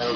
Do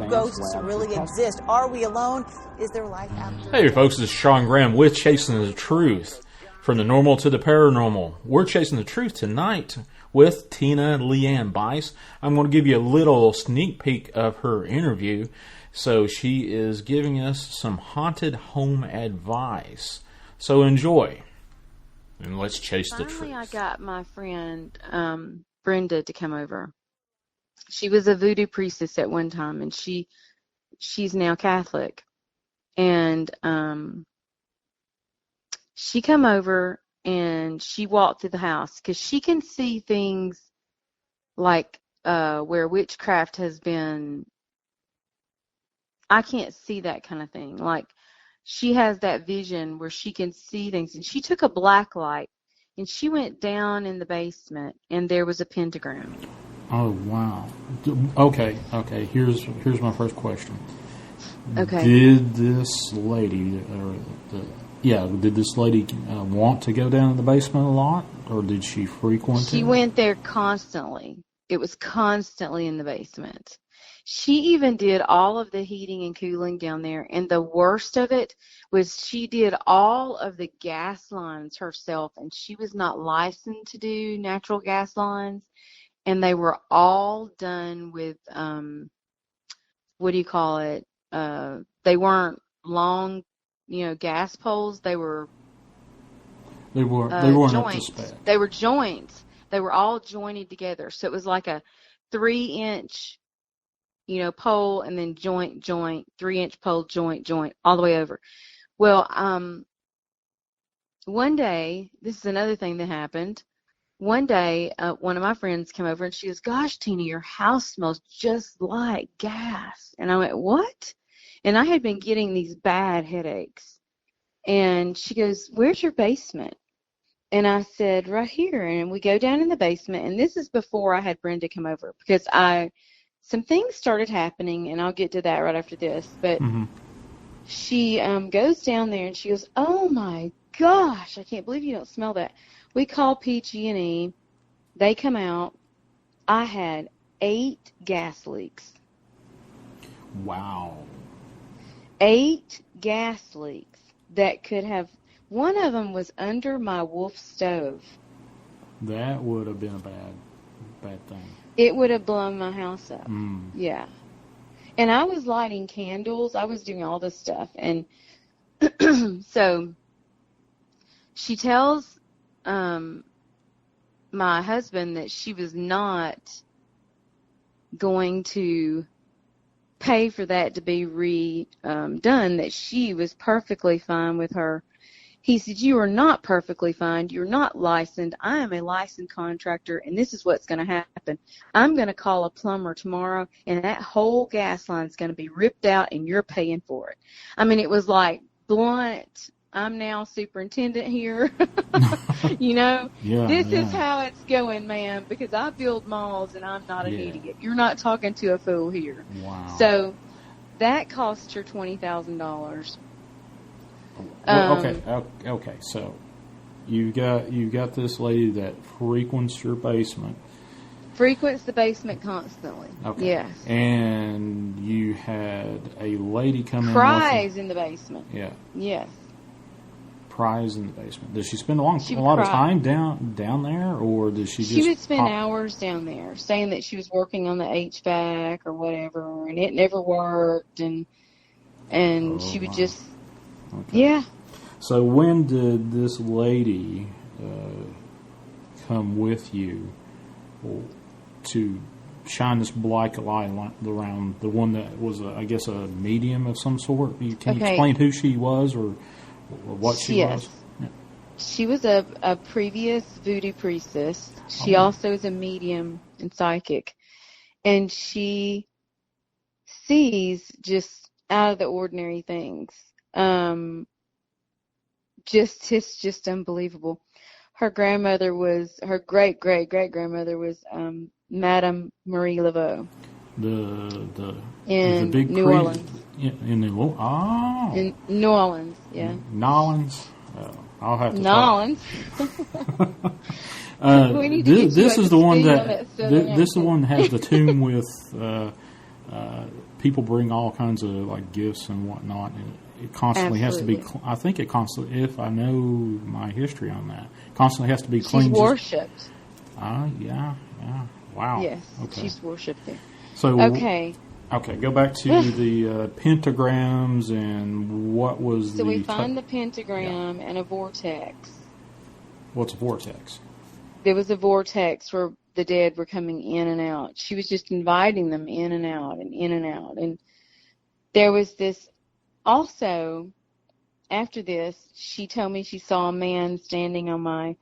ghosts really exist? Are we alone? Is there life after? Hey folks, this is Sean Graham with Chasing the Truth. From the normal to the paranormal. We're chasing the truth tonight with Tina Leanne Bice. I'm going to give you a little sneak peek of her interview. So she is giving us some haunted home advice. So enjoy. And let's chase the truth. Finally, I got my friend Brenda to come over. She was a Voodoo Priestess at one time, and she's now Catholic. And she come over and she walked through the house because she can see things like where witchcraft has been. I can't see that kind of thing. Like, she has that vision where she can see things. And she took a black light and she went down in the basement and there was a pentagram. Oh, wow. Okay. Here's my first question. Okay. Did this lady, did this lady want to go down to the basement a lot, or did she frequent it? She went there constantly. It was constantly in the basement. She even did all of the heating and cooling down there, and the worst of it was she did all of the gas lines herself, and she was not licensed to do natural gas lines, and they were all done with, what do you call it? They weren't long, gas poles. They weren't joints. Up to spec. They were joints. They were all jointed together. So it was like a 3-inch, pole, and then joint, 3-inch pole, joint, all the way over. Well, one day, this is another thing that happened. One day, one of my friends came over and she goes, "Gosh, Tina, your house smells just like gas." And I went, "What?" And I had been getting these bad headaches. And she goes, "Where's your basement?" And I said, "Right here." And we go down in the basement. And this is before I had Brenda come over, because some things started happening, and I'll get to that right after this. But she goes down there and she goes, "Oh my gosh, I can't believe you don't smell that." We call PG&E. They come out. I had 8 gas leaks. Wow. 8 gas leaks that could have. One of them was under my wolf stove. That would have been a bad thing. It would have blown my house up. Mm. Yeah. And I was lighting candles. I was doing all this stuff. And so she tells my husband that she was not going to pay for that to be redone, that she was perfectly fine with her. He said, "You are not perfectly fine. You're not licensed. I am a licensed contractor, and this is what's going to happen. I'm going to call a plumber tomorrow, and that whole gas line is going to be ripped out, and you're paying for it." I mean, it was like blunt. I'm now superintendent here. This is how it's going, ma'am, because I build malls and I'm not an idiot. You're not talking to a fool here. Wow. So that cost her $20,000. Okay. So you got this lady that frequents your basement. Frequents the basement constantly. Okay. Yes. And you had a lady come Cries in the basement. Yeah. Yes. Cries in the basement. Does she spend a lot of time down there, or does she just... She would spend hours down there, saying that she was working on the HVAC or whatever, and it never worked, and she would just... Okay. Yeah. So when did this lady come with you to shine this black light around the one that was, I guess, a medium of some sort? Can you explain who she was or what she was? Yeah. She was a previous Voodoo Priestess. She also is a medium and psychic. And she sees just out of the ordinary things. It's just unbelievable. Her grandmother was, her great-great-great-grandmother was Madame Marie Laveau. The big New Orleans. In New Orleans. Oh. In New Orleans, yeah. Nolans. I'll have to Nolans. This is the one that this is the one that has the tomb with people bring all kinds of like gifts and whatnot. And it constantly Absolutely. has to be. I think it constantly. If I know my history on that, constantly has to be She's cleaned. worshipped. Yeah. Wow. Yes, Okay. she's worshipped there. So Okay. Okay, go back to the pentagrams and what was So we find the pentagram and a vortex. What's a vortex? There was a vortex where the dead were coming in and out. She was just inviting them in and out and in and out. And there was this also, after this, she told me she saw a man standing on my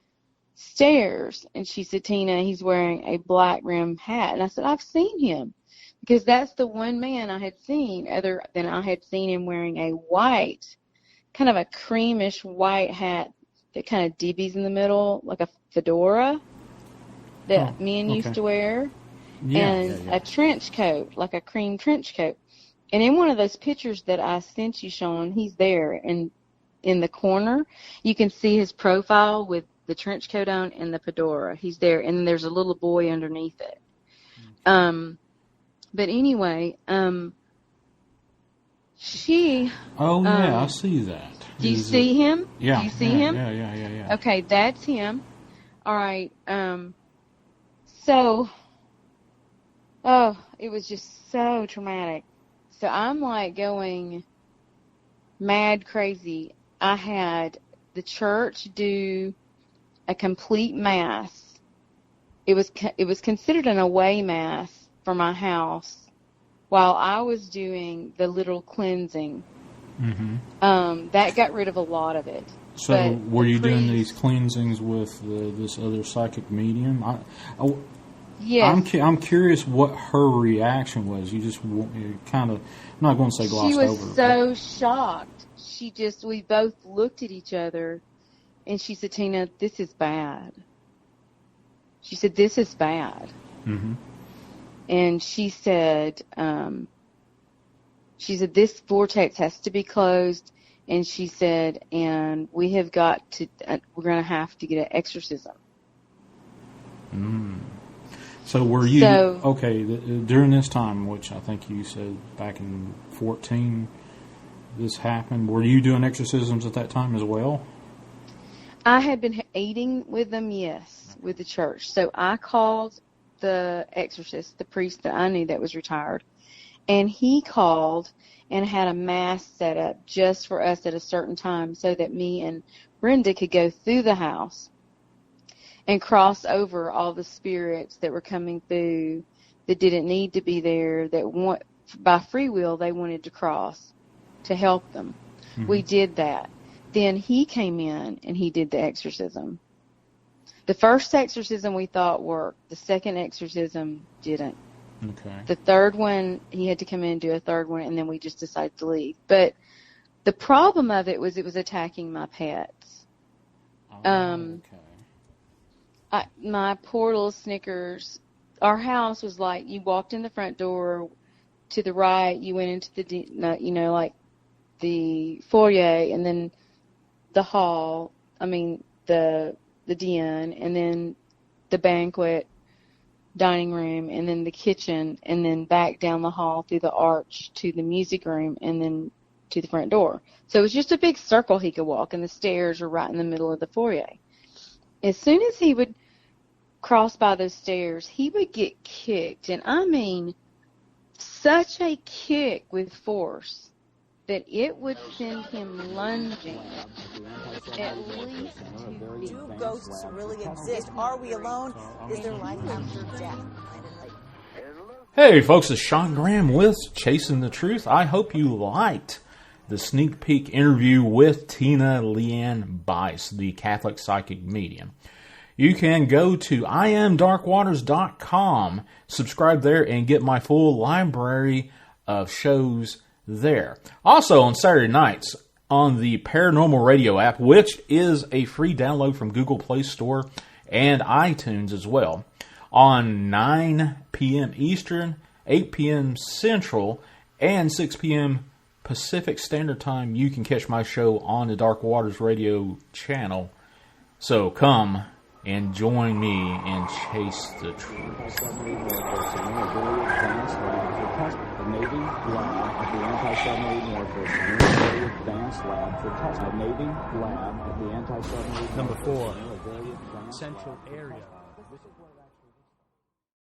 stairs. And she said, Tina, he's wearing a black rimmed hat. And I said, I've seen him. Because that's the one man I had seen, other than I had seen him wearing a white, kind of a creamish white hat that kind of dibbies in the middle, like a fedora that men used to wear, and a trench coat, like a cream trench coat. And in one of those pictures that I sent you, Sean, he's there, and in the corner, you can see his profile with the trench coat on and the fedora. He's there, and there's a little boy underneath it. But anyway, she... Oh, yeah, I see that. Do you see him? Yeah. Do you see him? Yeah. Okay, that's him. All right. So, it was just so traumatic. So I'm like going mad crazy. I had the church do a complete mass. It was considered an away mass for my house while I was doing the little cleansing. Mm-hmm. That got rid of a lot of it. So were you doing these cleansings with this other psychic medium? Yes. I'm curious what her reaction was. You kind of, I'm not going to say glossed over. She was so shocked. We both looked at each other, and she said, Tina, this is bad. She said, this is bad. Mm-hmm. And she said, this vortex has to be closed. And she said, and we have got to, we're going to have to get an exorcism. So were you, during this time, which I think you said back in 2014, this happened, were you doing exorcisms at that time as well? I had been aiding with them, yes, with the church. So I called the exorcist, the priest that I knew that was retired, and he called and had a mass set up just for us at a certain time so that me and Brenda could go through the house and cross over all the spirits that were coming through that didn't need to be there, that by free will they wanted to cross to help them. Mm-hmm. We did that. Then he came in and he did the exorcism. The first exorcism we thought worked. The second exorcism didn't. Okay. The third one, he had to come in and do a third one, and then we just decided to leave. But the problem of it was attacking my pets. Okay. My poor little Snickers. Our house was like, you walked in the front door, to the right, you went into the, the foyer, and then the hall, the den, and then the banquet dining room, and then the kitchen, and then back down the hall through the arch to the music room, and then to the front door. So it was just a big circle he could walk, and the stairs were right in the middle of the foyer. As soon as he would cross by those stairs, he would get kicked, and such a kick with force that it would send him lunging at least 2 feet. Do ghosts really exist? Are we alone? Is there life after death? Hey folks, it's Sean Graham with Chasing the Truth. I hope you liked the sneak peek interview with Tina Leanne Bice, the Catholic psychic medium. You can go to iamdarkwaters.com, subscribe there, and get my full library of shows there. Also on Saturday nights on the Paranormal Radio app, which is a free download from Google Play Store and iTunes as well, on 9 p.m. Eastern, 8 p.m. Central, and 6 p.m. Pacific Standard Time, you can catch my show on the Dark Waters Radio channel. So come and join me and chase the truth. Anti-submarine warfare center, a very advanced lab for testing. The Navy lab at the Anti-Submarine Warfare Center, a very advanced lab for testing. The Navy lab at the Anti-Submarine Number 4, Center, a very advanced Central Area.